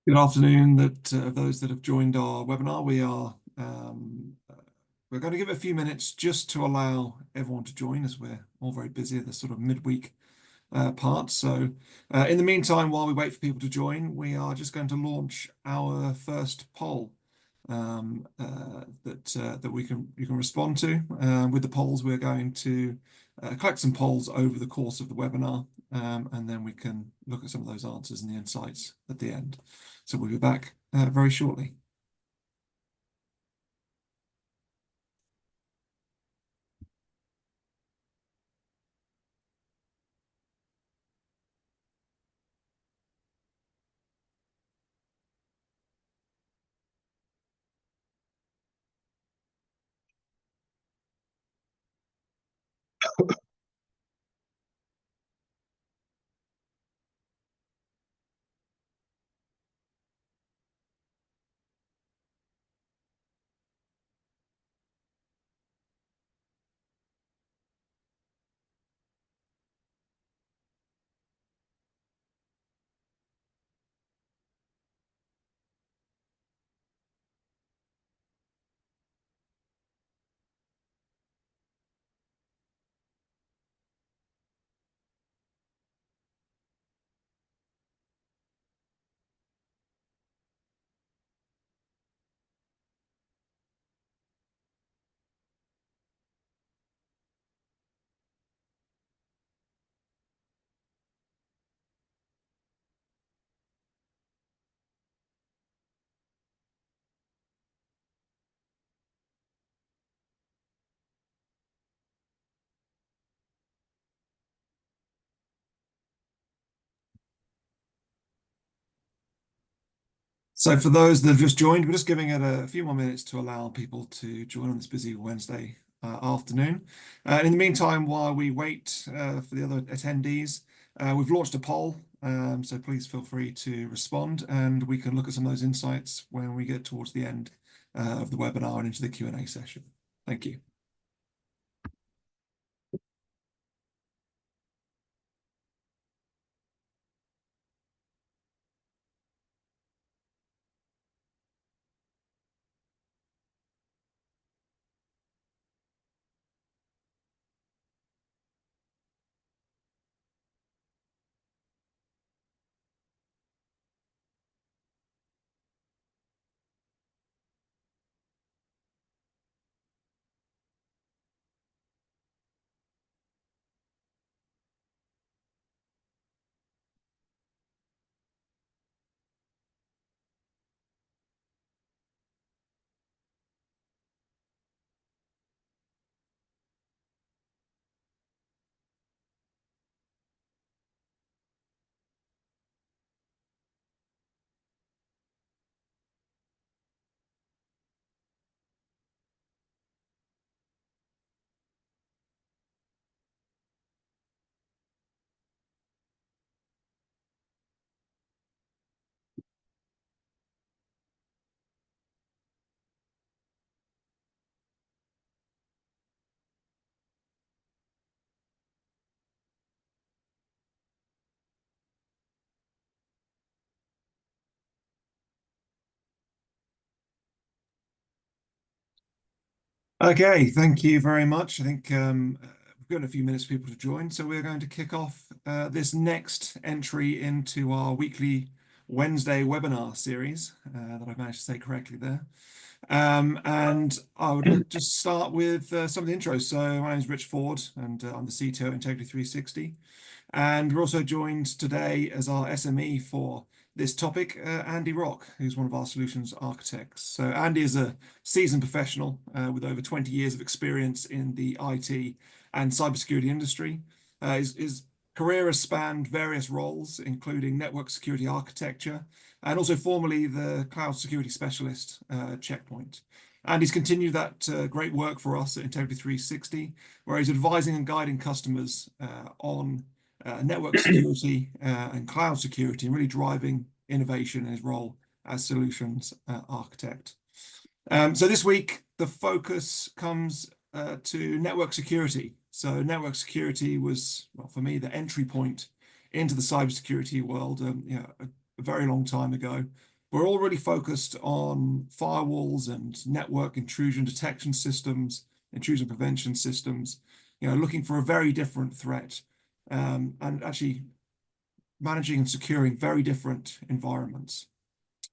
Good afternoon, those that have joined our webinar. We're going to give it a few minutes just to allow everyone to join, as we're all very busy at the sort of midweek part. So, in the meantime, while we wait for people to join, we are just going to launch our first poll that you can respond to. With the polls, we're going to collect some polls over the course of the webinar, and then we can look at some of those answers and the insights at the end. So we'll be back very shortly. So for those that have just joined, we're just giving it a few more minutes to allow people to join on this busy Wednesday afternoon. In the meantime, while we wait for the other attendees, we've launched a poll, so please feel free to respond, and we can look at some of those insights when we get towards the end of the webinar and into the Q&A session. Thank you. Okay, thank you very much. I think we've got a few minutes for people to join, so we're going to kick off this next entry into our weekly Wednesday webinar series that I've managed to say correctly there. And I would like to just start with some of the intros. So my name is Rich Ford, and I'm the CTO at Integrity 360. And we're also joined today as our SME for this topic, Andy Rock, who's one of our solutions architects. So Andy is a seasoned professional with over 20 years of experience in the IT and cybersecurity industry. His career has spanned various roles, including network security architecture, and also formerly the cloud security specialist Checkpoint. And he's continued that great work for us at Integrity 360, where he's advising and guiding customers on network security and cloud security, and really driving innovation in his role as solutions architect. So this week, the focus comes to network security. So network security was, well, for me, the entry point into the cybersecurity world, a very long time ago. we're all really focused on firewalls and network intrusion detection systems, intrusion prevention systems, looking for a very different threat, and actually managing and securing very different environments.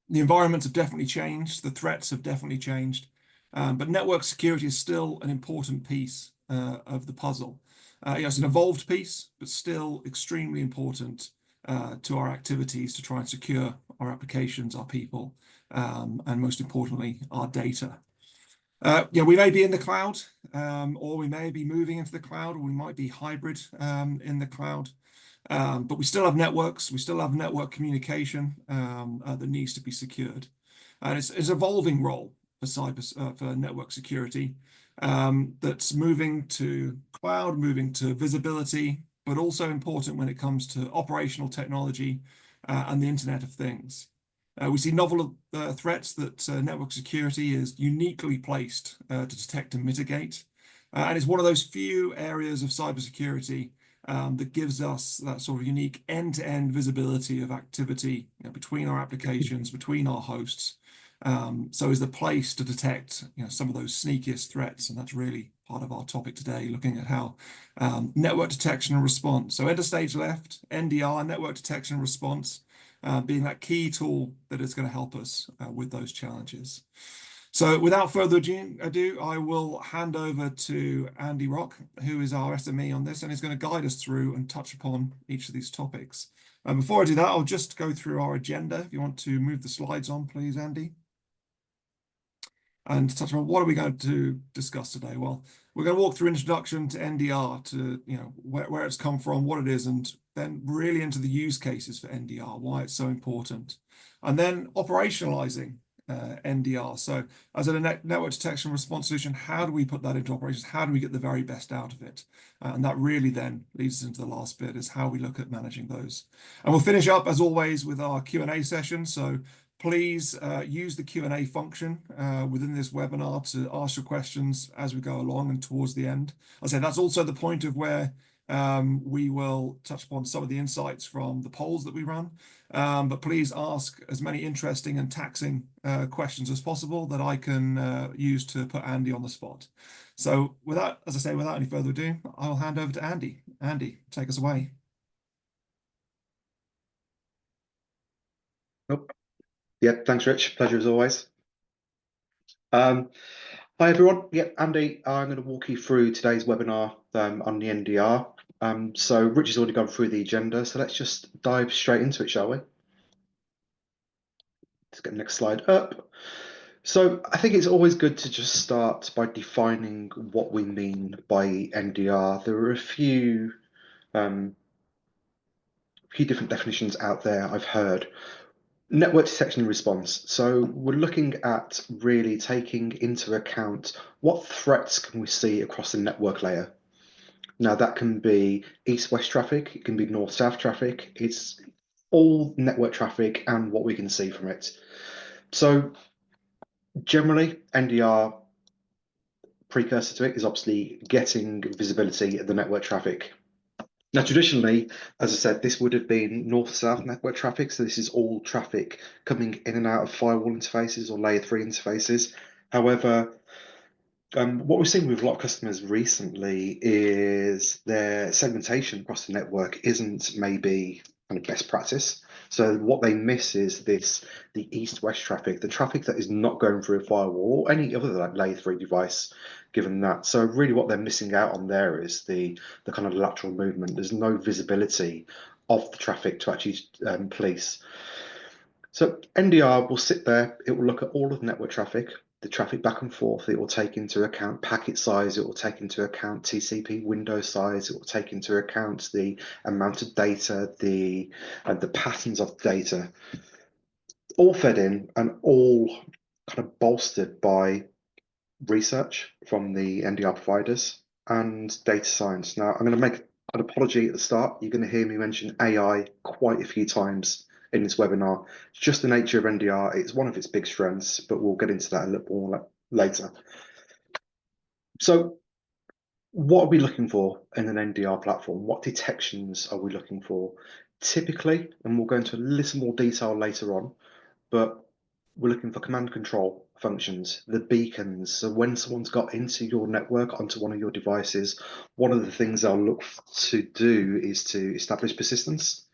The environments have definitely changed, the threats have definitely changed, but network security is still an important piece of the puzzle. It's an evolved piece, but still extremely important to our activities to try and secure our applications, our people, and most importantly, our data. We may be in the cloud, or we may be moving into the cloud, or we might be hybrid in the cloud. But we still have networks, we still have network communication that needs to be secured. And it's an evolving role for network security that's moving to cloud, moving to visibility, but also important when it comes to operational technology and the Internet of Things. We see novel threats that network security is uniquely placed to detect and mitigate. And it's one of those few areas of cybersecurity that gives us that sort of unique end-to-end visibility of activity between our applications, between our hosts. So is the place to detect some of those sneakiest threats, and that's really part of our topic today, looking at how network detection and response. So enter stage left, NDR, network detection and response, being that key tool that is going to help us with those challenges. So without further ado, I will hand over to Andy Rock, who is our SME on this, and is going to guide us through and touch upon each of these topics. Before I do that, I'll just go through our agenda. If you want to move the slides on, please, Andy. And touch on what are we going to discuss today? Well, we're going to walk through introduction to NDR, to where it's come from, what it is, and then really into the use cases for NDR, why it's so important, and then operationalizing NDR. So as a network detection response solution, how do we put that into operations? How do we get the very best out of it? And that really then leads us into the last bit, is how we look at managing those. And we'll finish up, as always, with our Q&A session. So please use the Q&A function within this webinar to ask your questions as we go along and towards the end. I say that's also the point of where we will touch upon some of the insights from the polls that we run. But please ask as many interesting and taxing questions as possible that I can use to put Andy on the spot. So without any further ado, I'll hand over to Andy. Andy, take us away. Oh, yeah, thanks, Rich. Pleasure as always. Hi, everyone. Yeah, Andy, I'm going to walk you through today's webinar on the NDR. So Rich has already gone through the agenda, so let's just dive straight into it, shall we? Let's get the next slide up. So I think it's always good to just start by defining what we mean by NDR. There are a few different definitions out there I've heard. Network detection and response. So we're looking at really taking into account what threats can we see across the network layer. Now that can be east-west traffic, it can be north-south traffic, it's all network traffic and what we can see from it. So generally, NDR precursor to it is obviously getting visibility of the network traffic. Now, traditionally, as I said, this would have been north-south network traffic. So this is all traffic coming in and out of firewall interfaces or layer 3 interfaces. However, what we're seeing with a lot of customers recently is their segmentation across the network isn't maybe kind of best practice. So what they miss is the east-west traffic, the traffic that is not going through a firewall or any other like layer 3 device, given that. So really what they're missing out on there is the kind of lateral movement. There's no visibility of the traffic to actually police. So NDR will sit there, it will look at all of the network traffic, the traffic back and forth. It will take into account packet size, it will take into account TCP window size, it will take into account the amount of data, the patterns of data, all fed in and all kind of bolstered by research from the NDR providers and data science. Now, I'm going to make an apology at the start. You're going to hear me mention AI quite a few times in this webinar. It's just the nature of NDR. It's one of its big strengths, but we'll get into that a little more later. So what are we looking for in an NDR platform? What detections are we looking for? Typically, and we'll go into a little more detail later on, but We're looking for command control functions, the beacons. So when someone's got into your network, onto one of your devices, one of the things I'll look to do is to establish persistence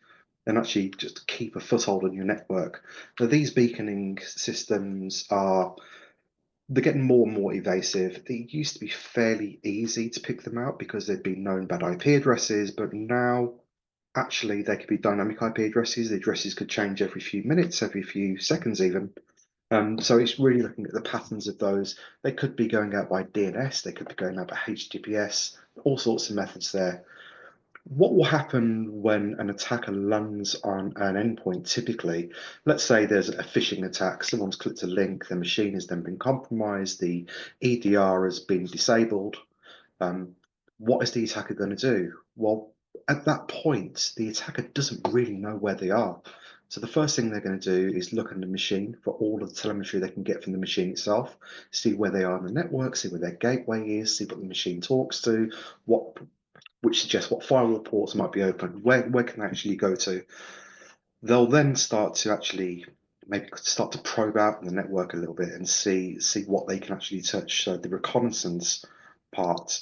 and actually just keep a foothold on your network. Now, these beaconing systems are they're getting more and more evasive. It used to be fairly easy to pick them out because there'd been known bad IP addresses, but now actually they could be dynamic IP addresses. The addresses could change every few minutes, every few seconds even. So it's really looking at the patterns of those. They could be going out by DNS, they could be going out by HTTPS, all sorts of methods there. What will happen when an attacker lands on an endpoint typically? Let's say there's a phishing attack, someone's clicked a link, their machine has then been compromised, the EDR has been disabled. Um, what is the attacker going to do? Well, at that point, the attacker doesn't really know where they are. So the first thing they're going to do is look on the machine for all of the telemetry they can get from the machine itself, see where they are on the network, see where their gateway is, see what the machine talks to, what which suggests what firewall ports might be open, where can they actually go to. They'll then start to actually maybe start to probe out the network a little bit and see what they can actually touch. So the reconnaissance part,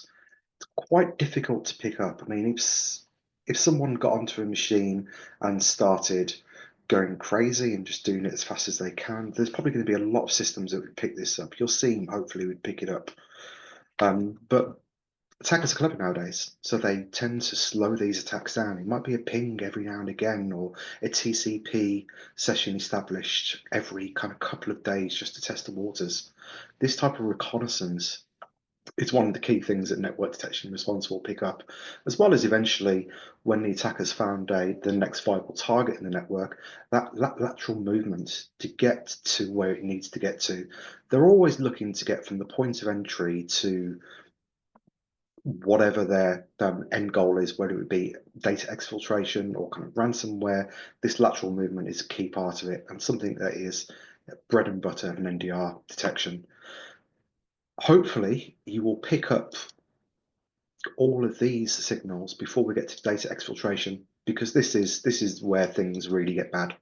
quite difficult to pick up. I mean, if someone got onto a machine and started going crazy and just doing it as fast as they can, there's probably going to be a lot of systems that would pick this up. Your SIEM hopefully would pick it up. But attackers are clever nowadays, so they tend to slow these attacks down. It might be a ping every now and again, or a TCP session established every kind of couple of days just to test the waters. This type of reconnaissance is one of the key things that network detection and response will pick up, as well as eventually when the attacker's found the next viable target in the network, that lateral movement to get to where it needs to get to. They're always looking to get from the point of entry to whatever their end goal is, whether it be data exfiltration or kind of ransomware. This lateral movement is a key part of it and something that is bread and butter of an NDR detection. Hopefully, you will pick up all of these signals before we get to data exfiltration, because this is where things really get bad.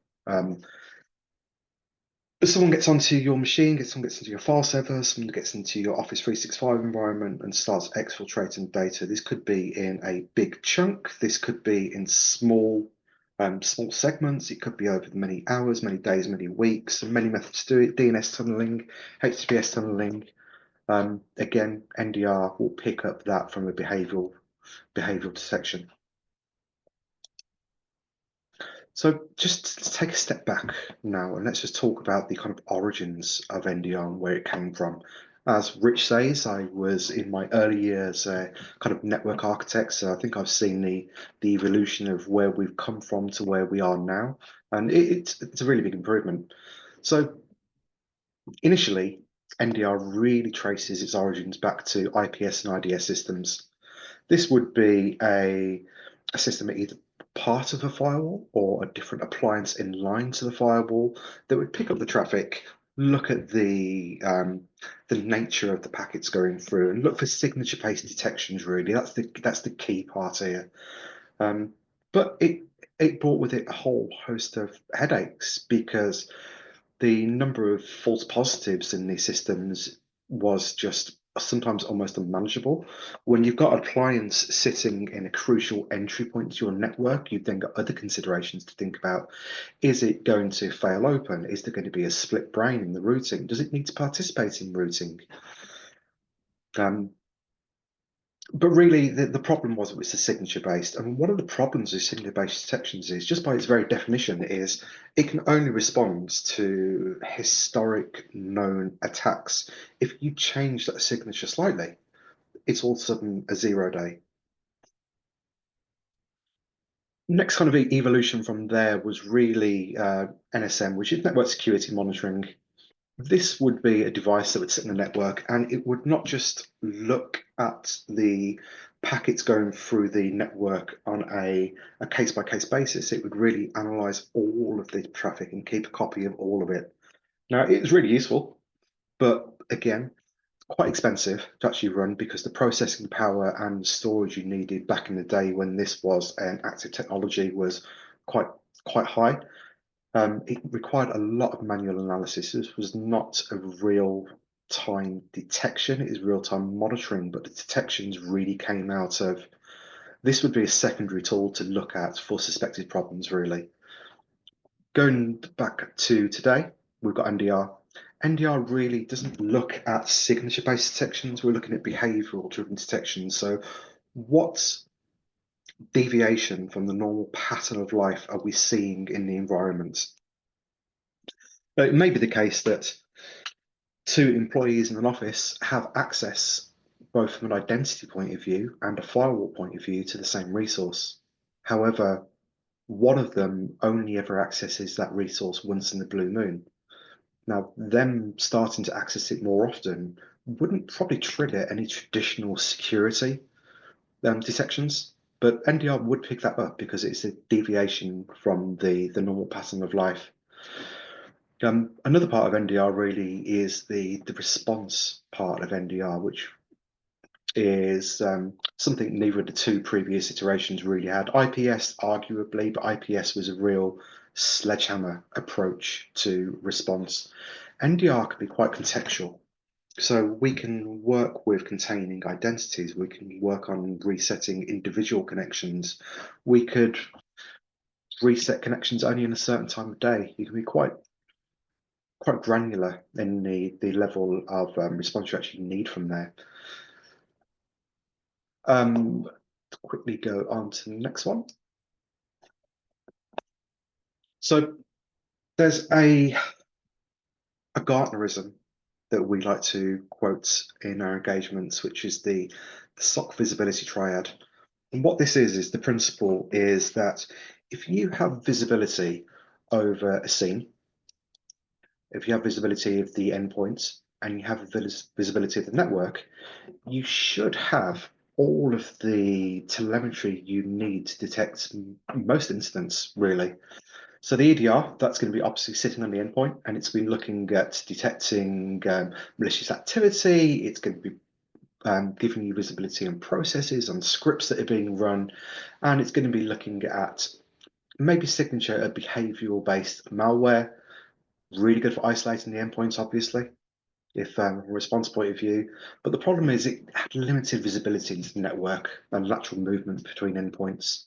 If someone gets onto your machine, someone gets into your file server, someone gets into your Office 365 environment and starts exfiltrating data, this could be in a big chunk, this could be in small segments, it could be over many hours, many days, many weeks, and many methods to do it, DNS tunneling, HTTPS tunneling. Again, NDR will pick up that from a behavioral detection. So just to take a step back now, and let's just talk about the kind of origins of NDR and where it came from. As Rich says, I was in my early years kind of network architect, so I think I've seen the evolution of where we've come from to where we are now, and it's a really big improvement. So initially, NDR really traces its origins back to IPS and IDS systems. This would be a system either part of a firewall or a different appliance in line to the firewall that would pick up the traffic, look at the nature of the packets going through, and look for signature-based detections. Really, that's the key part here. But it brought with it a whole host of headaches because the number of false positives in these systems was just sometimes almost unmanageable. When you've got a appliance sitting in a crucial entry point to your network, you've then got other considerations to think about. Is it going to fail open? Is there going to be a split brain in the routing? Does it need to participate in routing? Um, but really, the problem was it was the signature based. And one of the problems with signature based detections is, just by its very definition, is it can only respond to historic known attacks. If you change that signature slightly, it's all of a sudden a 0 day. Next kind of evolution from there was really NSM, which is network security monitoring. This would be a device that would sit in the network and it would not just look at the packets going through the network on a case by case basis. It would really analyze all of the traffic and keep a copy of all of it. Now, it was really useful, but again, quite expensive to actually run because the processing power and storage you needed back in the day when this was an active technology was quite quite high. It required a lot of manual analysis. This was not a real-time detection, it is real-time monitoring, but the detections really came out of this would be a secondary tool to look at for suspected problems, really. Going back to today, we've got NDR. NDR really doesn't look at signature-based detections. We're looking at behavioral-driven detections. So what deviation from the normal pattern of life are we seeing in the environment? Now, it may be the case that two employees in an office have access, both from an identity point of view and a firewall point of view, to the same resource. However, one of them only ever accesses that resource once in the blue moon. Now, them starting to access it more often wouldn't probably trigger any traditional security detections, but NDR would pick that up because it's a deviation from the normal pattern of life. Another part of NDR really is the response part of NDR, which is something neither of the two previous iterations really had. IPS, arguably, but IPS was a real sledgehammer approach to response. NDR can be quite contextual. So we can work with containing identities, we can work on resetting individual connections, we could reset connections only in a certain time of day. You can be quite granular in the level of response you actually need from there. Quickly go on to the next one. So there's a Gartnerism that we like to quote in our engagements, which is the SOC visibility triad. And what this is the principle is that if you have visibility over a scene, if you have visibility of the endpoints, and you have visibility of the network, you should have all of the telemetry you need to detect most incidents, really. So the EDR, that's going to be obviously sitting on the endpoint, and it's been looking at detecting malicious activity. It's going to be giving you visibility on processes, on scripts that are being run, and it's going to be looking at maybe signature of behavioral-based malware. Really good for isolating the endpoints, obviously, if from a response point of view. But the problem is it had limited visibility into the network and lateral movement between endpoints.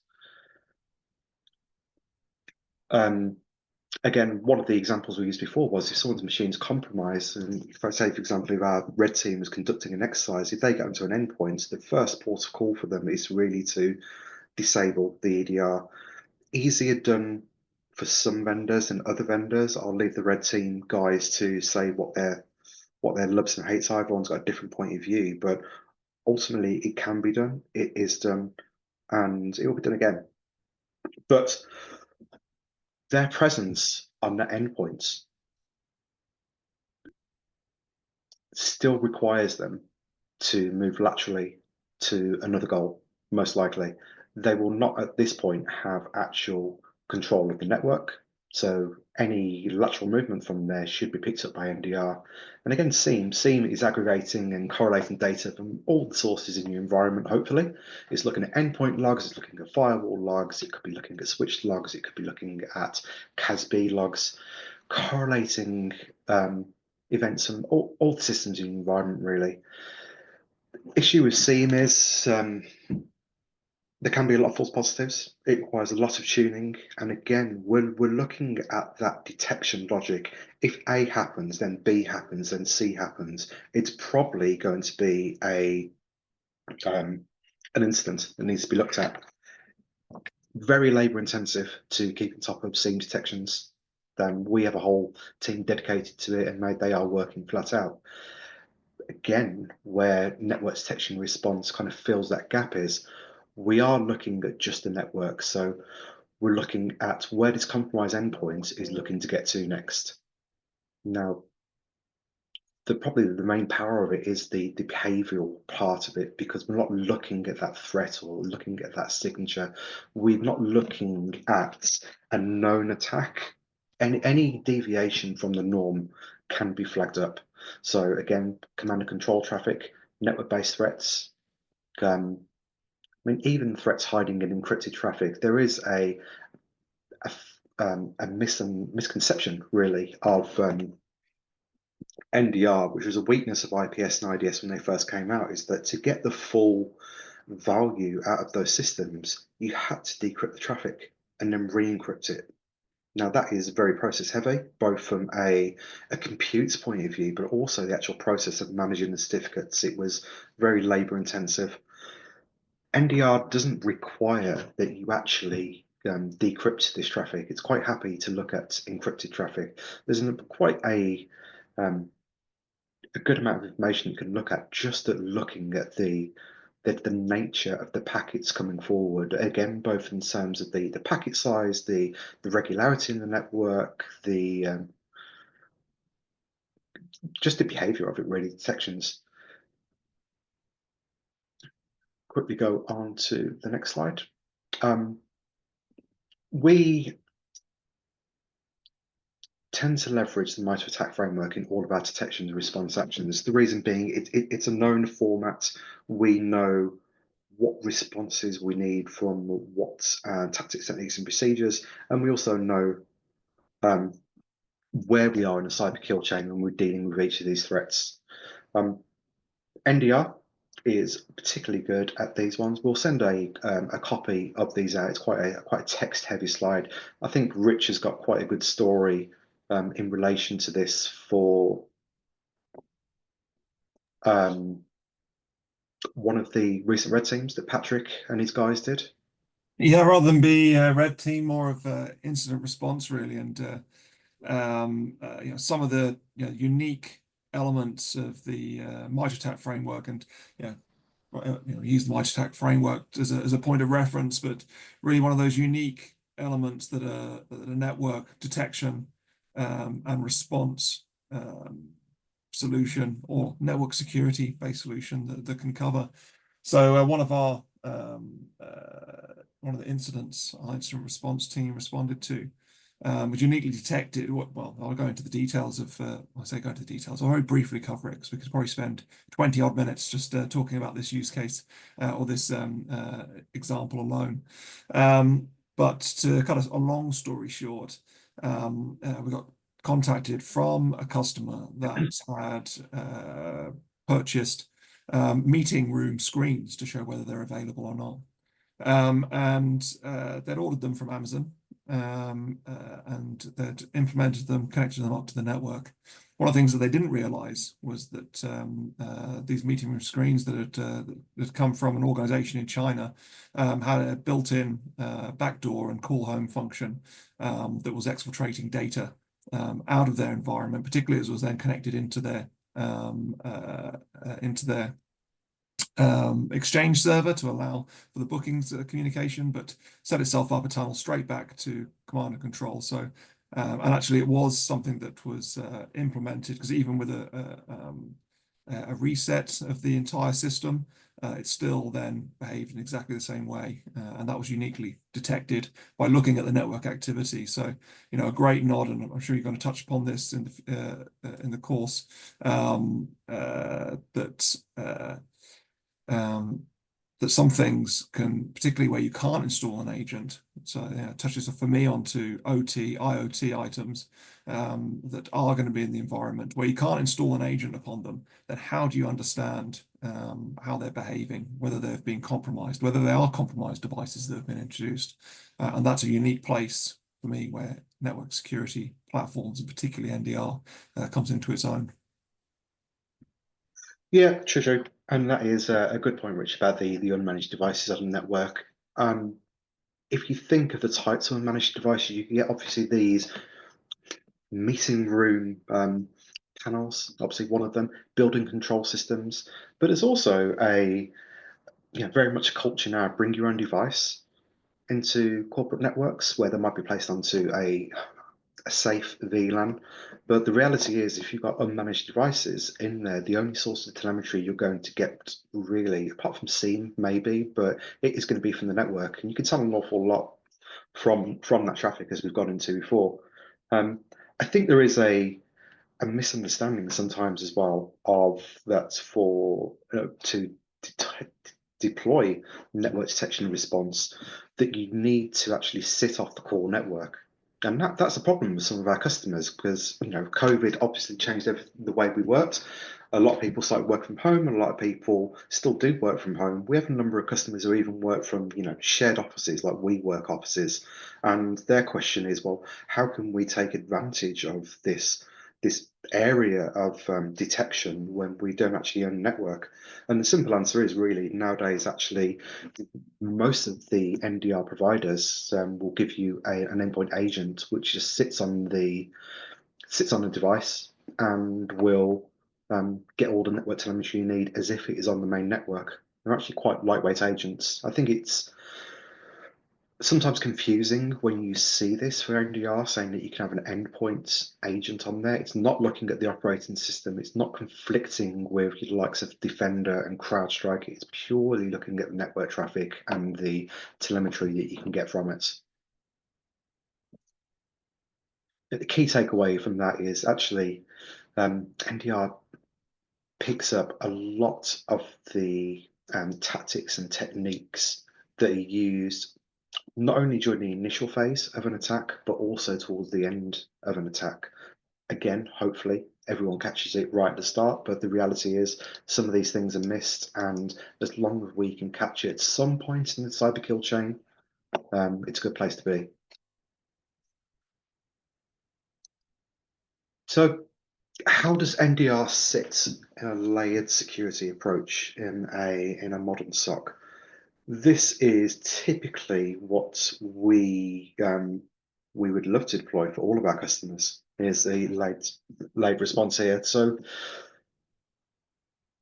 Um, Again, one of the examples we used before was if someone's machine's compromised, and if I say, for example, if our red team is conducting an exercise, if they get onto an endpoint, the first port of call for them is really to disable the EDR. Easier done for some vendors and other vendors. I'll leave the red team guys to say what their loves and hates are. Everyone's got a different point of view, but ultimately it can be done. It is done, and it will be done again. But their presence on the endpoints still requires them to move laterally to another goal, most likely. They will not at this point have actual control of the network. So any lateral movement from there should be picked up by NDR. And again, SIEM is aggregating and correlating data from all the sources in your environment, hopefully. It's looking at endpoint logs, it's looking at firewall logs, it could be looking at switch logs, it could be looking at CASB logs, correlating events from all the systems in the environment, really. Issue with SIEM is there can be a lot of false positives. It requires a lot of tuning. And again, we're looking at that detection logic. If A happens, then B happens, then C happens. It's probably going to be an incident that needs to be looked at. Very labor intensive to keep on top of SIEM detections. Then we have a whole team dedicated to it, and they are working flat out. Again, where network detection response kind of fills that gap is we are looking at just the network. So we're looking at where this compromised endpoint is looking to get to next. Now, probably the main power of it is the behavioral part of it, because we're not looking at that threat or looking at that signature. We're not looking at a known attack. Any deviation from the norm can be flagged up. So again, command and control traffic, network-based threats. I mean, even threats hiding in encrypted traffic. There is a a misconception really of NDR, which was a weakness of IPS and IDS when they first came out, is that to get the full value out of those systems, you had to decrypt the traffic and then re-encrypt it. Now that is very process heavy, both from a compute point of view, but also the actual process of managing the certificates. It was very labor intensive. NDR doesn't require that you actually decrypt this traffic. It's quite happy to look at encrypted traffic. There's quite um, a good amount of information you can look at just at looking at the nature of the packets coming forward. Again, both in terms of the packet size, the regularity in the network, the just the behavior of it really, detections. Quickly go on to the next slide. We tend to leverage the MITRE ATT&CK framework in all of our detection and response actions. The reason being it's a known format. We know what responses we need from what tactics, techniques, and procedures, and we also know um, where we are in the cyber kill chain when we're dealing with each of these threats. NDR is particularly good at these ones. We'll send a copy of these out. It's quite a text heavy slide. I think Rich has got quite a good story in relation to this for um, one of the recent red teams that Patrick and his guys did. Yeah, rather than be red team, more of incident response really, and some of the unique elements of the MITRE ATT&CK framework, and use the MITRE ATT&CK framework as a point of reference, but really one of those unique elements that a network detection and response solution or network security based solution that can cover. So one of the incidents our incident response team responded to was uniquely detected. Well, I'll go into the details of. I say go into the details. I'll very briefly cover it because we could probably spend 20 odd minutes just talking about this use case or this example alone. But to cut a long story short, we got contacted from a customer that had purchased meeting room screens to show whether they're available or not. And they'd ordered them from Amazon and they'd implemented them, connected them up to the network. One of the things that they didn't realize was that these meeting room screens that had come from an organization in China had a built-in backdoor and call home function that was exfiltrating data out of their environment, particularly as it was then connected into their exchange server to allow for the bookings communication, but set itself up a tunnel straight back to command and control. So, and actually, it was something that was implemented because even with a reset of the entire system, it still then behaved in exactly the same way, and that was uniquely detected by looking at the network activity. So, a great nod, and I'm sure you're going to touch upon this in the course that some things can, particularly where you can't install an agent. So yeah, it touches for me onto OT, IoT items that are going to be in the environment where you can't install an agent upon them. Then how do you understand how they're behaving, whether they've been compromised, whether they are compromised devices that have been introduced? And that's a unique place for me where network security platforms, and particularly NDR, comes into its own. Yeah, true. And that is a good point, Rich, about the unmanaged devices on the network. If you think of the types of unmanaged devices, you can get obviously these meeting room panels, obviously one of them, building control systems, but there's also very much a culture now, bring your own device into corporate networks where they might be placed onto a safe VLAN. But the reality is, if you've got unmanaged devices in there, the only source of telemetry you're going to get really, apart from SIEM maybe, but it is going to be from the network. And you can tell an awful lot from that traffic, as we've gone into before. I think there is a misunderstanding sometimes as well of that for to deploy network detection and response that you need to actually sit off the core network. And that's a problem with some of our customers because COVID obviously changed the way we worked. A lot of people started work from home, and a lot of people still do work from home. We have a number of customers who even work from shared offices like WeWork offices, and their question is, well, how can we take advantage of this area of detection when we don't actually own a network? And the simple answer is really nowadays actually most of the NDR providers will give you an endpoint agent which just sits on a device and will get all the network telemetry you need as if it is on the main network. They're actually quite lightweight agents. I think it's sometimes confusing when you see this for NDR saying that you can have an endpoint agent on there. It's not looking at the operating system. It's not conflicting with the likes of Defender and CrowdStrike. It's purely looking at the network traffic and the telemetry that you can get from it. The key takeaway from that is actually NDR picks up a lot of the tactics and techniques that are used not only during the initial phase of an attack, but also towards the end of an attack. Again, hopefully, everyone catches it right at the start, but the reality is some of these things are missed, and as long as we can catch it at some point in the cyber kill chain, it's a good place to be. So, how does NDR sit in a layered security approach in a modern SOC? This is typically what we would love to deploy for all of our customers. Is a layered response here. So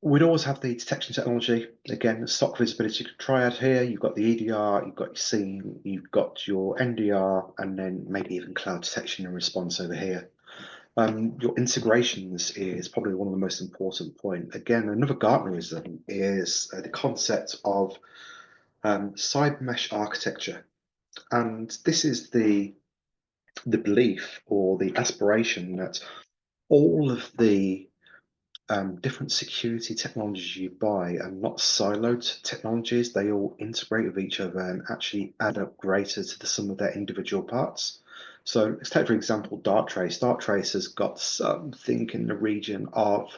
we'd always have the detection technology. Again, stock visibility triad here. You've got the EDR, you've got your SIEM, you've got your NDR, and then maybe even cloud detection and response over here. Your integrations is probably one of the most important point. Again, another Gartnerism is the concept of cyber mesh architecture, and this is the belief or the aspiration that all of the different security technologies you buy are not siloed technologies. They all integrate with each other and actually add up greater to the sum of their individual parts. So let's take, for example, Darktrace. Darktrace has got something in the region of,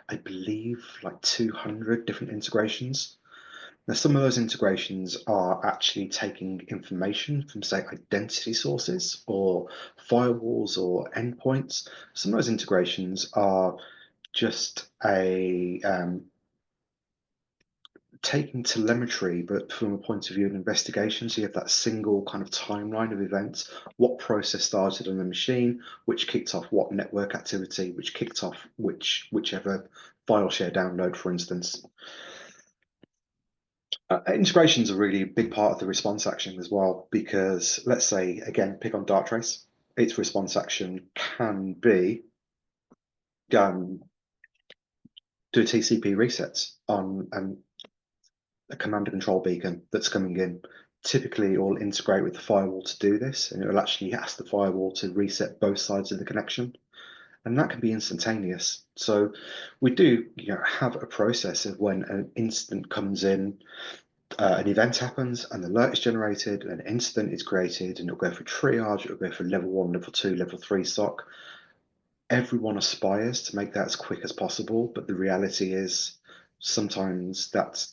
I believe, like 200 different integrations. Now, some of those integrations are actually taking information from, say, identity sources or firewalls or endpoints. Some of those integrations are just a taking telemetry, but from a point of view of investigation. So you have that single kind of timeline of events, what process started on the machine, which kicked off what network activity, which kicked off whichever file share download, for instance. Integration is a really big part of the response action as well, because let's say, again, pick on Darktrace, its response action can be do a TCP reset on a command and control beacon that's coming in. Typically, it will integrate with the firewall to do this, and it will actually ask the firewall to reset both sides of the connection, and that can be instantaneous. So we do, have a process of when an incident comes in, an event happens, an alert is generated, an incident is created, and it'll go for triage, it'll go for level 1, level 2, level 3 SOC. Everyone aspires to make that as quick as possible, but the reality is sometimes that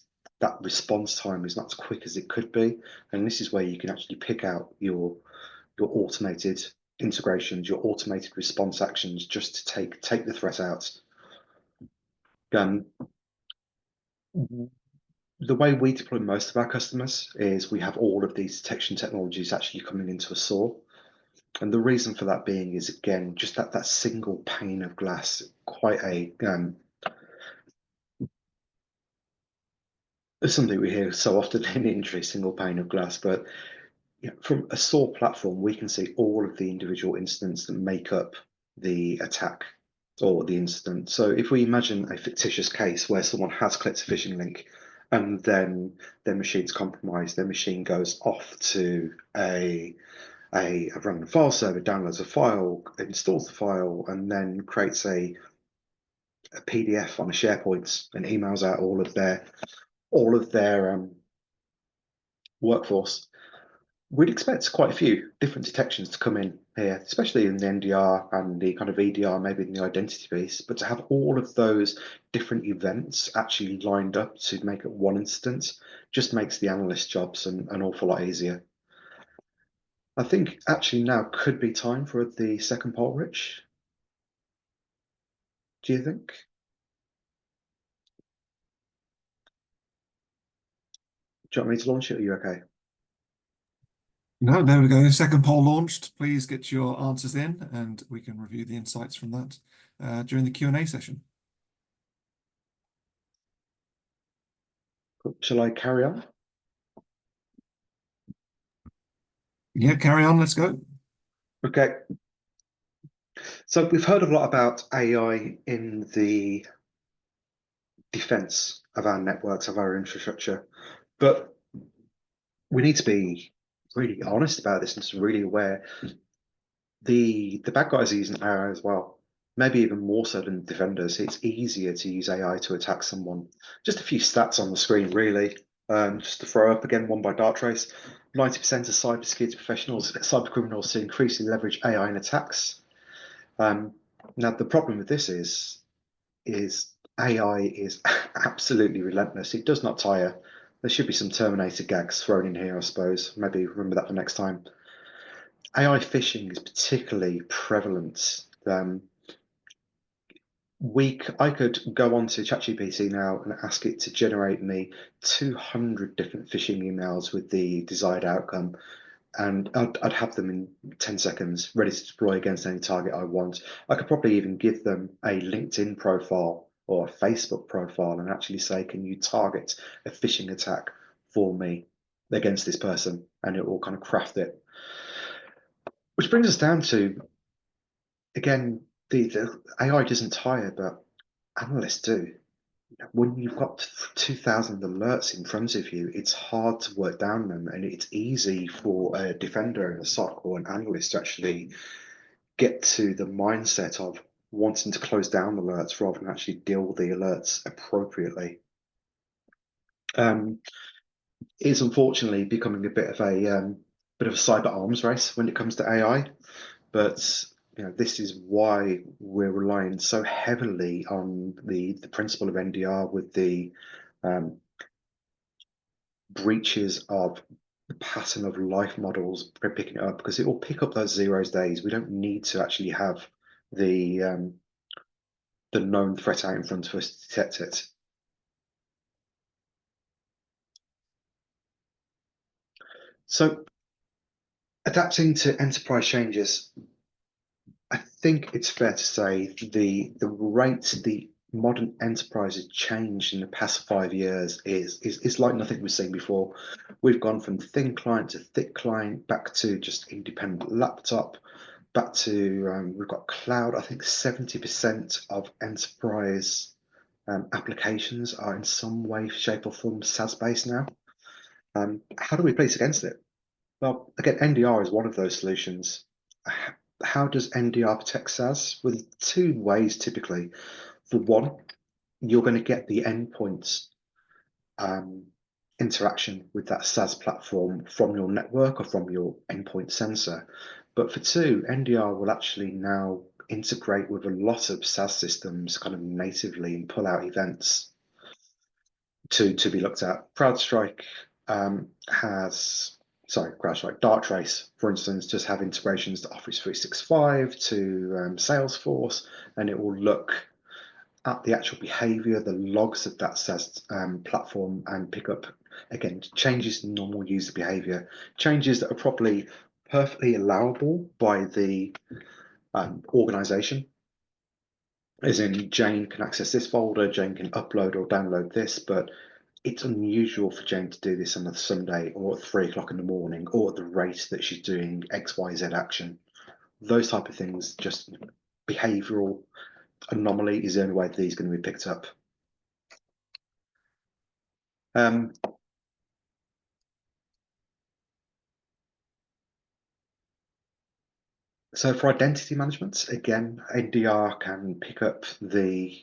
response time is not as quick as it could be. And this is where you can actually pick out your automated integrations, your automated response actions just to take the threat out. Um, the way we deploy most of our customers is we have all of these detection technologies actually coming into a SOAR. And the reason for that being is, again, just that single pane of glass, quite something we hear so often in the industry, single pane of glass. But from a SOAR platform, we can see all of the individual incidents that make up the attack or the incident. So if we imagine a fictitious case where someone has clicked a phishing link and then their machine's compromised, their machine goes off to a random file server, downloads a file, installs the file, and then creates a PDF on a SharePoint and emails out all of their workforce. we'd expect quite a few different detections to come in here, especially in the NDR and the kind of EDR, maybe in the identity piece. But to have all of those different events actually lined up to make it one instance just makes the analyst jobs an awful lot easier. I think actually now could be time for the second poll, Rich. Do you think? Do you want me to launch it? Are you okay? No, there we go. Second poll launched. Please get your answers in, and we can review the insights from that during the Q&A session. Shall I carry on? Yeah, carry on. Let's go. Okay. So we've heard a lot about AI in the defense of our networks, of our infrastructure, but we need to be really honest about this and just really aware the bad guys are using AI as well. Maybe even more so than defenders. It's easier to use AI to attack someone. Just a few stats on the screen, really. Just to throw up again, one by Dartrace. 90% of cybersecurity professionals, cyber criminals, to increasingly leverage AI in attacks. Um, Now, the problem with this is AI is absolutely relentless. It does not tire. There should be some Terminator gags thrown in here, I suppose. Maybe remember that for next time. AI phishing is particularly prevalent. I could go on to ChatGPT now and ask it to generate me 200 different phishing emails with the desired outcome, and I'd have them in 10 seconds, ready to deploy against any target I want. I could probably even give them a LinkedIn profile or a Facebook profile and actually say, can you target a phishing attack for me against this person? And it will kind of craft it. Which brings us down to, again, the AI doesn't tire, but analysts do. When you've got 2,000 alerts in front of you, it's hard to work down them, and it's easy for a defender and a SOC or an analyst to actually get to the mindset of wanting to close down alerts rather than actually deal with the alerts appropriately. Um, it's unfortunately becoming a bit of a cyber arms race when it comes to AI, but this is why we're relying so heavily on the principle of NDR with the um, breaches of the pattern of life models picking it up, because it will pick up those zeros days. We don't need to actually have the the known threat out in front of us to detect it. So adapting to enterprise changes, I think it's fair to say the rate the modern enterprise has changed in the past 5 years is like nothing we've seen before. We've gone from thin client to thick client, back to just independent laptop, back to we've got cloud. I think 70% of enterprise applications are in some way, shape, or form SaaS based now. How do we police against it? Well, again, NDR is one of those solutions. How does NDR protect SaaS? With two ways typically. For one, you're going to get the endpoints um, interaction with that SaaS platform from your network or from your endpoint sensor. But for two, NDR will actually now integrate with a lot of SaaS systems kind of natively and pull out events to be looked at. Darktrace, for instance, just have integrations to Office 365, to Salesforce, and it will look at the actual behavior, the logs of that SaaS platform, and pick up, again, changes in normal user behavior, changes that are probably perfectly allowable by the organization. As in, Jane can access this folder, Jane can upload or download this, but it's unusual for Jane to do this on a Sunday or at 3 o'clock in the morning or at the rate that she's doing XYZ action. Those type of things, just behavioral anomaly is the only way these are going to be picked up. Um, so for identity management, again, NDR can pick up the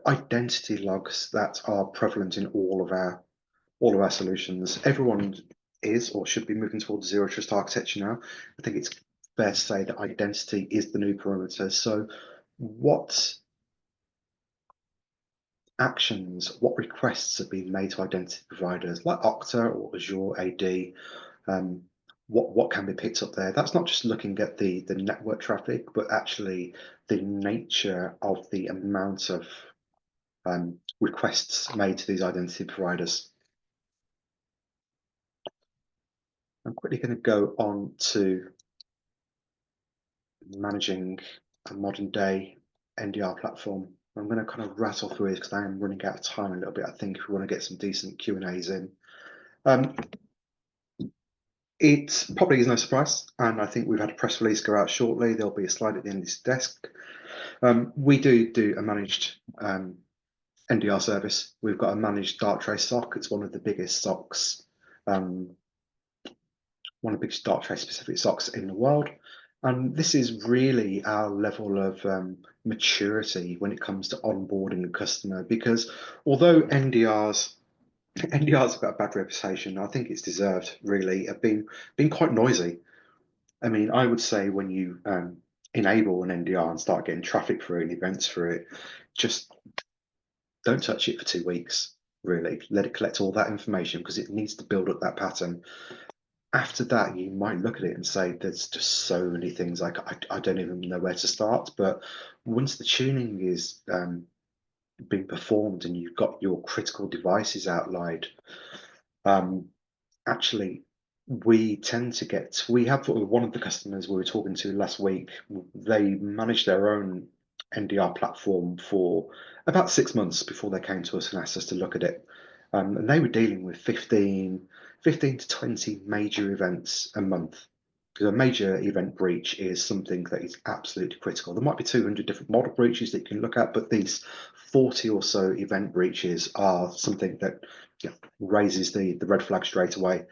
identity logs that are prevalent in all of our solutions. Everyone is or should be moving towards zero trust architecture now. I think it's fair to say that identity is the new perimeter. So what actions, what requests have been made to identity providers like Okta or Azure AD? Um, what can be picked up there? That's not just looking at the network traffic, but actually the nature of the amount of requests made to these identity providers. I'm quickly going to go on to managing a modern day NDR platform. I'm going to kind of rattle through this because I am running out of time a little bit. I think if we want to get some decent Q&As in. It probably is no surprise, and I think we've had a press release go out shortly. There'll be a slide at the end of this desk. We do a managed NDR service. We've got a managed Darktrace SOC. It's one of the biggest SOCs, one of the biggest Darktrace specific SOCs in the world. And this is really our level of maturity when it comes to onboarding a customer, because although NDRs have got a bad reputation, I think it's deserved really, of being quite noisy. I mean, I would say when you enable an NDR and start getting traffic through it and events through it, just don't touch it for 2 weeks, really. Let it collect all that information because it needs to build up that pattern. After that, you might look at it and say, there's just so many things I don't even know where to start. But once the tuning is being performed and you've got your critical devices outlined, actually we tend to get, we have one of the customers we were talking to last week, they managed their own NDR platform for about 6 months before they came to us and asked us to look at it. And they were dealing with 15 to 20 major events a month. Because a major event breach is something that is absolutely critical. There might be 200 different model breaches that you can look at, but these 40 or so event breaches are something that raises the red flag straight away.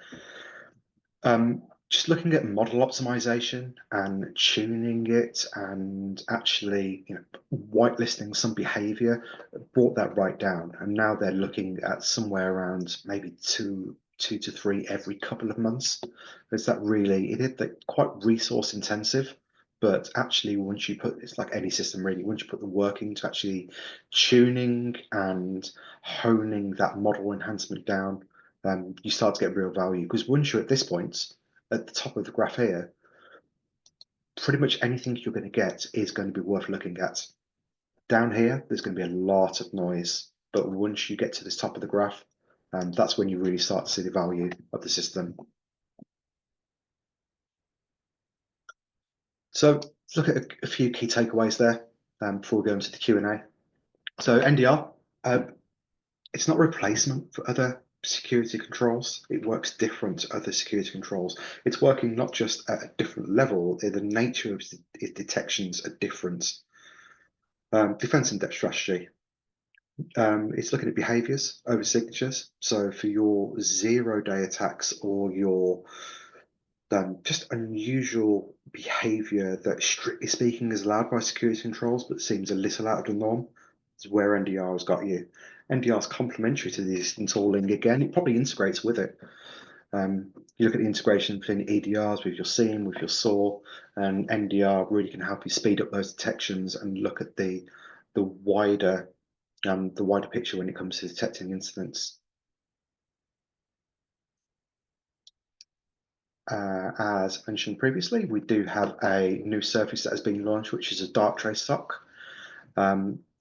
Just looking at model optimization and tuning it and actually whitelisting some behavior brought that right down. And now they're looking at somewhere around maybe two to three every couple of months. Is that really, it is quite resource intensive, but actually once you put, it's like any system really, once you put the work into actually tuning and honing that model enhancement down, you start to get real value. Because once you're at this point, at the top of the graph here, pretty much anything you're going to get is going to be worth looking at. Down here, there's going to be a lot of noise, but once you get to this top of the graph, that's when you really start to see the value of the system. So let's look at a few key takeaways there before we go into the Q&A. So NDR, it's not a replacement for other security controls. It works different to other security controls. It's working not just at a different level, the nature of its detections are different. Defense in depth strategy. It's looking at behaviors over signatures. So for your 0-day attacks or your just unusual behavior that strictly speaking is allowed by security controls but seems a little out of the norm, is where NDR has got you. NDR is complementary to the existing tooling. Again, it probably integrates with it. You look at the integration between EDRs with your SIEM, with your SOAR, and NDR really can help you speed up those detections and look at the wider picture when it comes to detecting incidents. As mentioned previously, we do have a new service that has been launched, which is a Darktrace SOC.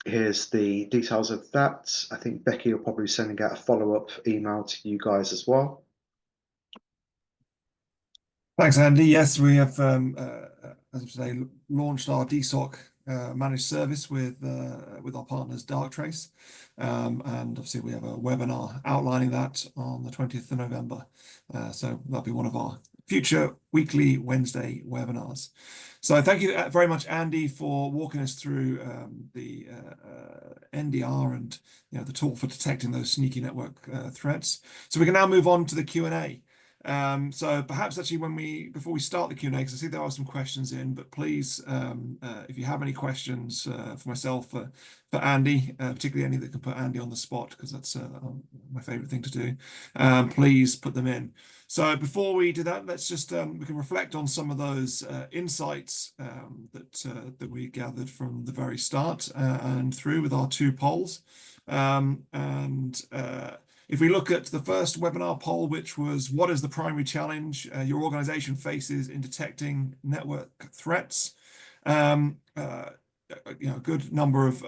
Here's the details of that. I think Becky will probably be sending out a follow-up email to you guys as well. Thanks, Andy. Yes, we have, as of today, launched our DSOC managed service with our partners Darktrace, and obviously we have a webinar outlining that on the 20th of November. So that'll be one of our future weekly Wednesday webinars. So thank you very much, Andy, for walking us through the NDR and the tool for detecting those sneaky network threats. So we can now move on to the Q&A. So perhaps actually before we start the Q&A, because I see there are some questions in, but please, if you have any questions for myself, for Andy, particularly any that can put Andy on the spot, because that's my favorite thing to do, please put them in. So before we do that, let's just we can reflect on some of those insights that we gathered from the very start and through with our two polls. If we look at the first webinar poll, which was what is the primary challenge your organization faces in detecting network threats? A good number of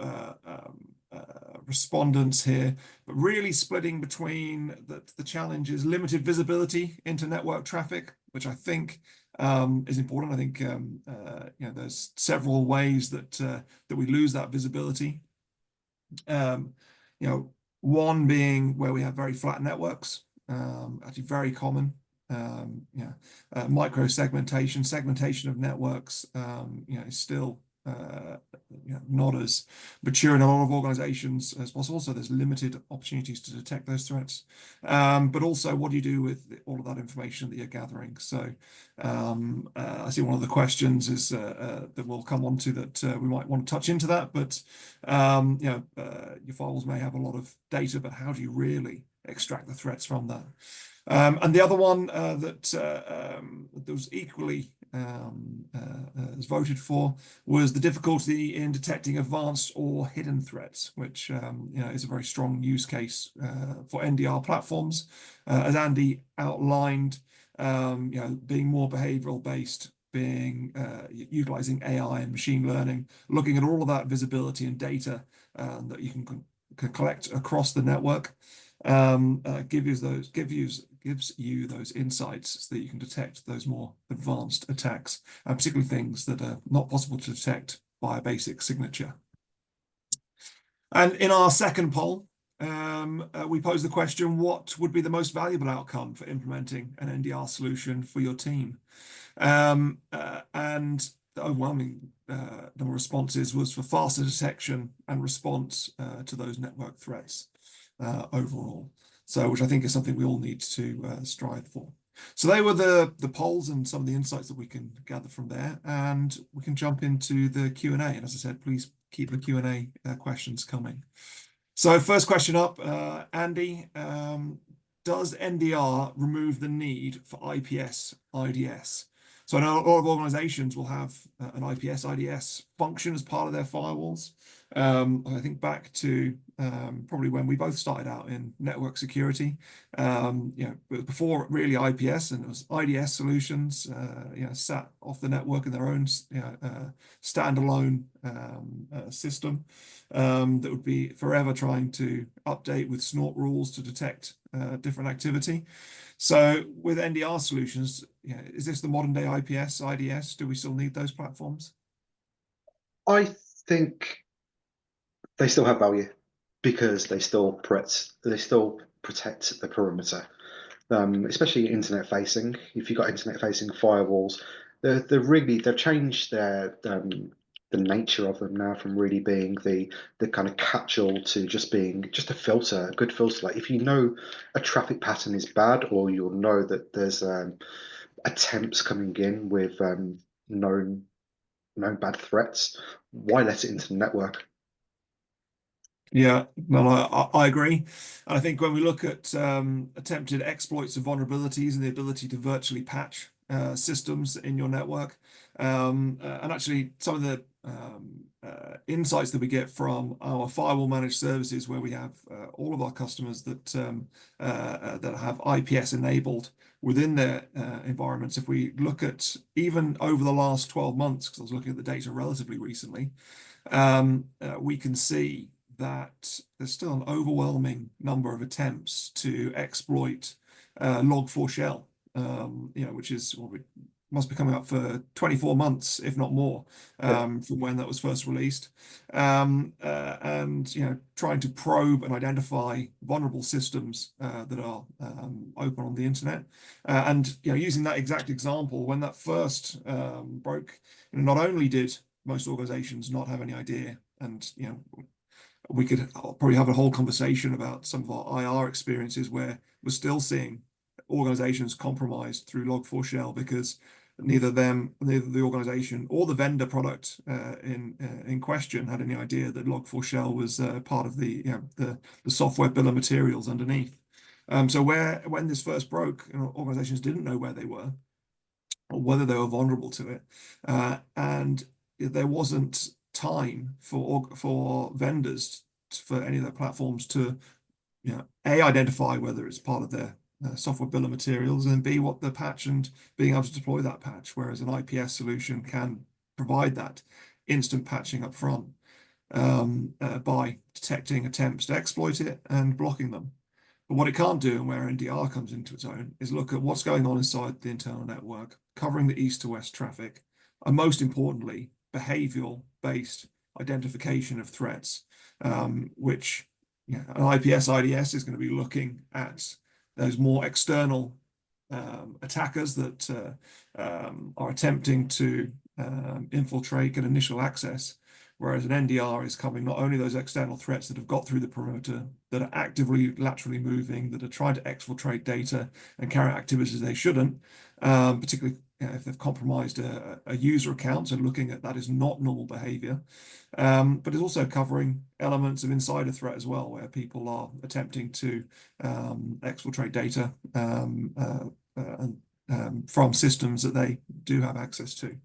respondents here, but really splitting between the challenge is limited visibility into network traffic, which I think is important. I think there's several ways that we lose that visibility. One being where we have very flat networks, actually very common. Micro segmentation of networks, is still not as mature in a lot of organizations as possible. So there's limited opportunities to detect those threats. But also, what do you do with all of that information that you're gathering? So I see one of the questions is that we'll come on to that we might want to touch into that. But your firewalls may have a lot of data, but how do you really extract the threats from that? And the other one that was equally was voted for was the difficulty in detecting advanced or hidden threats, which is a very strong use case for NDR platforms, as Andy outlined. Being more behavioral based, utilizing AI and machine learning, looking at all of that visibility and data that you can collect across the network, gives you those insights so that you can detect those more advanced attacks, particularly things that are not possible to detect by a basic signature. And in our second poll, we posed the question, what would be the most valuable outcome for implementing an NDR solution for your team? And the overwhelming number of responses was for faster detection and response to those network threats overall. So, which I think is something we all need to strive for. So they were the polls and some of the insights that we can gather from there, and we can jump into the Q&A. And as I said, please keep the Q&A questions coming. So first question up, Andy, does NDR remove the need for IPS IDS? So I know a lot of organizations will have an IPS IDS function as part of their firewalls. I think back to probably when we both started out in network security, before really IPS, and it was IDS solutions, sat off the network in their own standalone system that would be forever trying to update with snort rules to detect different activity. So with NDR solutions, is this the modern day IPS, IDS? Do we still need those platforms? I think they still have value because they still protect the perimeter, especially internet facing. If you've got internet facing firewalls, they've changed the nature of them now from really being the kind of catch-all to just being just a filter, a good filter. Like if you know a traffic pattern is bad, or you'll know that there's attempts coming in with known bad threats, why let it into the network? Yeah, well, I agree. I think when we look at attempted exploits of vulnerabilities and the ability to virtually patch systems in your network, and actually some of the insights that we get from our firewall managed services, where we have all of our customers that have IPS enabled within their environments. If we look at even over the last 12 months, because I was looking at the data relatively recently, we can see that there's still an overwhelming number of attempts to exploit Log4Shell, which is must be coming up for 24 months, if not more, from when that was first released, and trying to probe and identify vulnerable systems that are open on the internet, and using that exact example, when that first broke, not only did most organizations not have any idea, and we could probably have a whole conversation about some of our IR experiences where we're still seeing organizations compromised through Log4Shell because neither the organization or the vendor product in question had any idea that Log4Shell was part of the software bill of materials underneath. So when this first broke, organizations didn't know where they were or whether they were vulnerable to it, and there wasn't time for vendors for any of their platforms to A, identify whether it's part of their software bill of materials, and B, what the patch and being able to deploy that patch, whereas an IPS solution can provide that instant patching up front by detecting attempts to exploit it and blocking them. But what it can't do, and where NDR comes into its own, is look at what's going on inside the internal network, covering the east to west traffic, and most importantly, behavioral-based identification of threats, which an IPS IDS is going to be looking at those more external attackers that are attempting to infiltrate, get initial access, whereas an NDR is covering not only those external threats that have got through the perimeter, that are actively laterally moving, that are trying to exfiltrate data and carry out activities they shouldn't, particularly if they've compromised a user account, so looking at that is not normal behavior. But it's also covering elements of insider threat as well, where people are attempting to exfiltrate data from systems that they do have access to.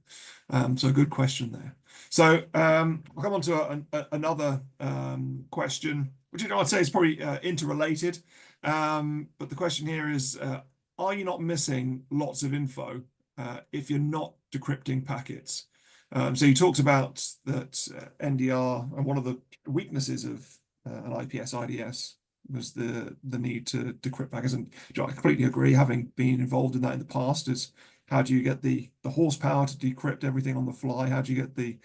So a good question there. So I'll come on to another question, which I'd say is probably interrelated. But the question here is, are you not missing lots of info if you're not decrypting packets? So you talked about that NDR, and one of the weaknesses of an IPS IDS was the need to decrypt packets. And I completely agree, having been involved in that in the past, is how do you get the horsepower to decrypt everything on the fly? How do you get the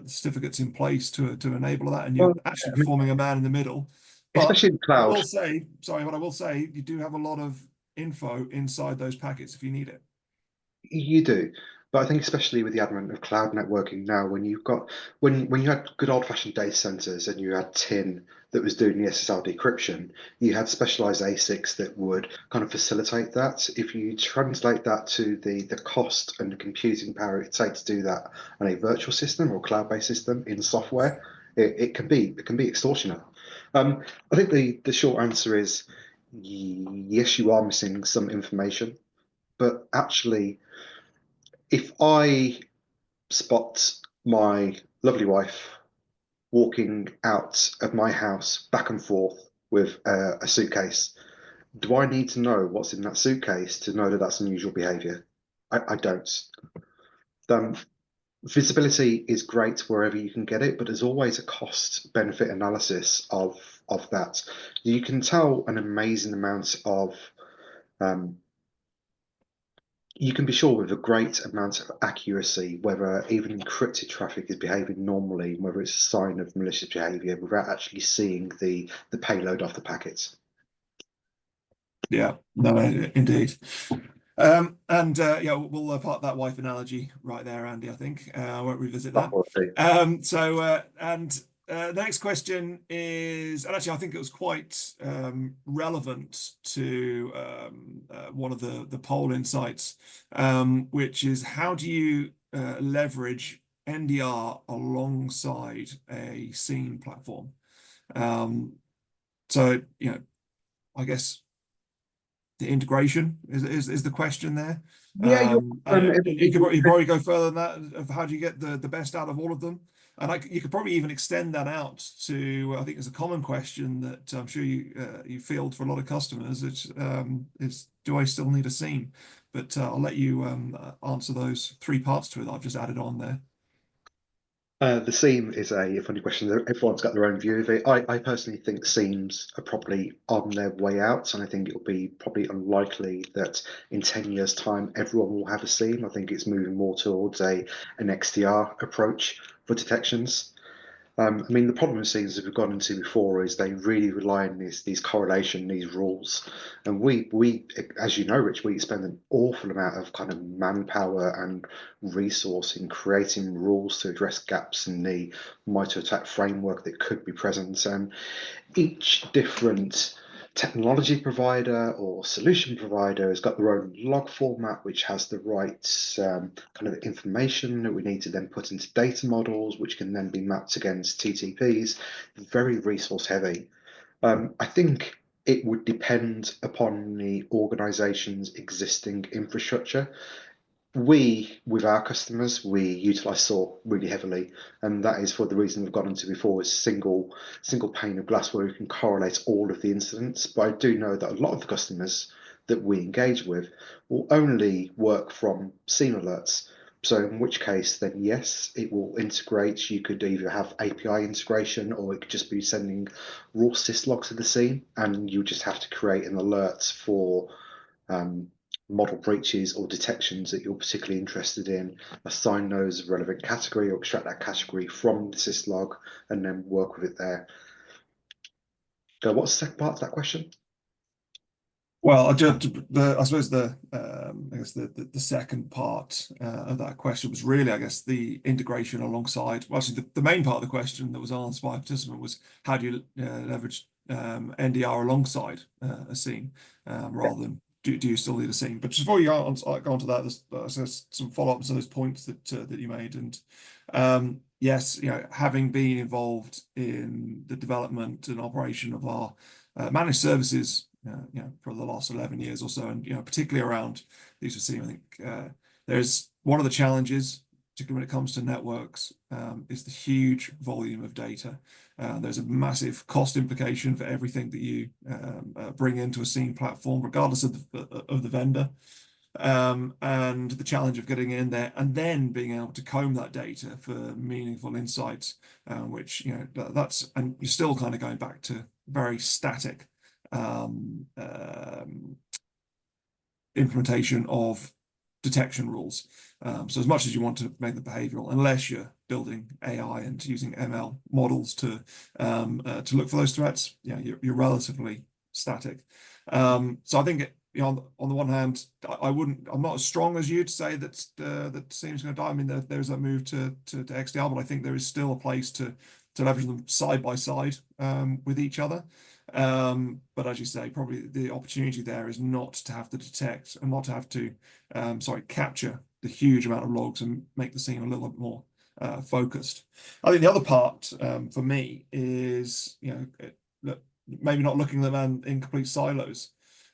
certificates in place to enable that? And you're Well, actually I mean, forming a man in the middle. But especially in the I cloud. will say, sorry, but I will say you do have a lot of info inside those packets if you need it. You do, but I think especially with the advent of cloud networking now, when you had good old-fashioned data centers and you had tin that was doing the SSL decryption, you had specialized ASICs that would kind of facilitate that. If you translate that to the cost and the computing power it takes to do that on a virtual system or cloud-based system in software, it can be extortionate. I think the short answer is yes, you are missing some information, but actually if I spot my lovely wife walking out of my house back and forth with a suitcase, do I need to know what's in that suitcase to know that that's unusual behavior? I don't. Um, Visibility is great wherever you can get it, but there's always a cost benefit analysis of that. You can tell an amazing amount of um, you can be sure with a great amount of accuracy whether even encrypted traffic is behaving normally, whether it's a sign of malicious behavior without actually seeing the payload of the packets. Yeah, no, indeed. And yeah, we'll park that wife analogy right there, Andy. I think I won't revisit that. The next question is, and actually, I think it was quite relevant to one of the poll insights, which is how do you leverage NDR alongside a scene platform? So, I guess the integration is the question there. Yeah, And you could probably go further than that of how do you get the best out of all of them. And you could probably even extend that out to, I think it's a common question that I'm sure you field for a lot of customers, which is, do I still need a scene? But I'll let you answer those three parts to it that I've just added on there. the seam is a funny question. Everyone's got their own view of it. I personally think seams are probably on their way out, and I think it'll be probably unlikely that in 10 years' time everyone will have a seam. I think it's moving more towards an XDR approach for detections. I mean, the problem with seams that we've gone into before is they really rely on these correlation, these rules, and we, as you know, Rich, we spend an awful amount of kind of manpower and resource in creating rules to address gaps in the MITRE ATT&CK framework that could be present, and each different technology provider or solution provider has got their own log format, which has the right kind of information that we need to then put into data models, which can then be mapped against TTPs. Very resource heavy. I think it would depend upon the organization's existing infrastructure. With our customers, we utilize SOAR really heavily, and that is for the reason we've gone into before. It's single pane of glass where we can correlate all of the incidents. But I do know that a lot of the customers that we engage with will only work from SIEM alerts. So in which case, then yes, it will integrate. You could either have API integration, or it could just be sending raw syslogs to the SIEM, and you just have to create an alert for um, model breaches or detections that you're particularly interested in, assign those relevant category or extract that category from the syslog, and then work with it there. So what's the second part of that question? Well, I suppose I guess the second part of that question was really, I guess, the integration alongside. Well, actually, the main part of the question that was answered by a participant was how do you leverage NDR alongside a scene rather than do you still need a scene? But before you go on to that, there's some follow-ups on those points that you made, and yes, having been involved in the development and operation of our managed services for the last 11 years or so, and particularly around these receiving, I think there's one of the challenges, particularly when it comes to networks, is the huge volume of data. There's a massive cost implication for everything that you bring into a scene platform, regardless of the vendor. And the challenge of getting in there and then being able to comb that data for meaningful insights, which and you're still kind of going back to very static um, um, implementation of detection rules. So as much as you want to make the behavioral, unless you're building AI and using ML models to look for those threats, you're relatively static. So I think on the one hand, I'm not as strong as you to say that that seems going to die. I mean, there's that move to XDR, but I think there is still a place to leverage them side by side with each other. But as you say, probably the opportunity there is not to have to detect and not to have to, capture the huge amount of logs and make the scene a little bit more focused. I think the other part for me is, maybe not looking at them in complete silos,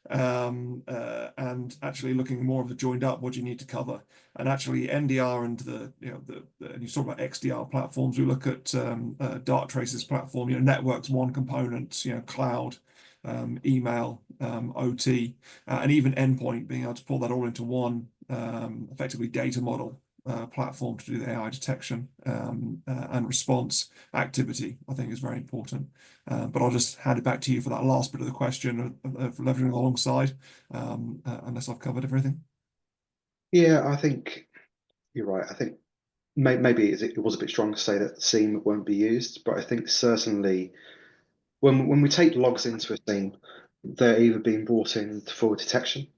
and actually looking more of the joined up. What do you need to cover? And actually, NDR and and you talk about XDR platforms. We look at Darktrace's platform. Networks one component. Cloud, email, OT, and even endpoint. Being able to pull that all into one effectively data model platform to do the AI detection and response activity, I think is very important. But I'll just hand it back to you for that last bit of the question of leveraging alongside, unless I've covered everything. Yeah, I think you're right. I think maybe it was a bit strong to say that SIEM won't be used, but I think certainly when we take logs into a SIEM, they're either being brought in for detection,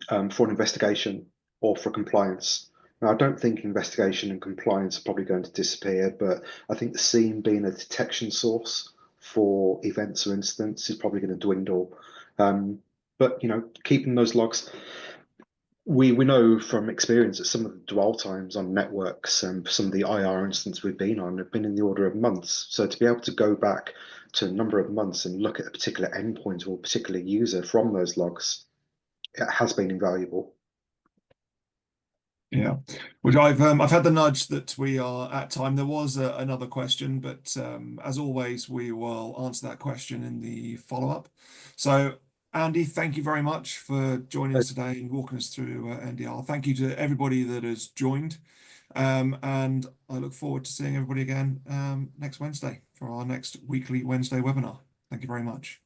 for an investigation, or for compliance. Now, I don't think investigation and compliance are probably going to disappear, but I think the SIEM being a detection source for events or incidents is probably going to dwindle. But keeping those logs, we know from experience that some of the dwell times on networks and some of the IR incidents we've been on have been in the order of months. So to be able to go back to a number of months and look at a particular endpoint or a particular user from those logs, it has been invaluable. Yeah, which I've had the nudge that we are at time. There was another question, but as always, we will answer that question in the follow-up. So, Andy, thank you very much for joining us today and walking us through NDR. Thank you to everybody that has joined, and I look forward to seeing everybody again next Wednesday for our next weekly Wednesday webinar. Thank you very much.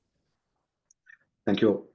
Thank you all.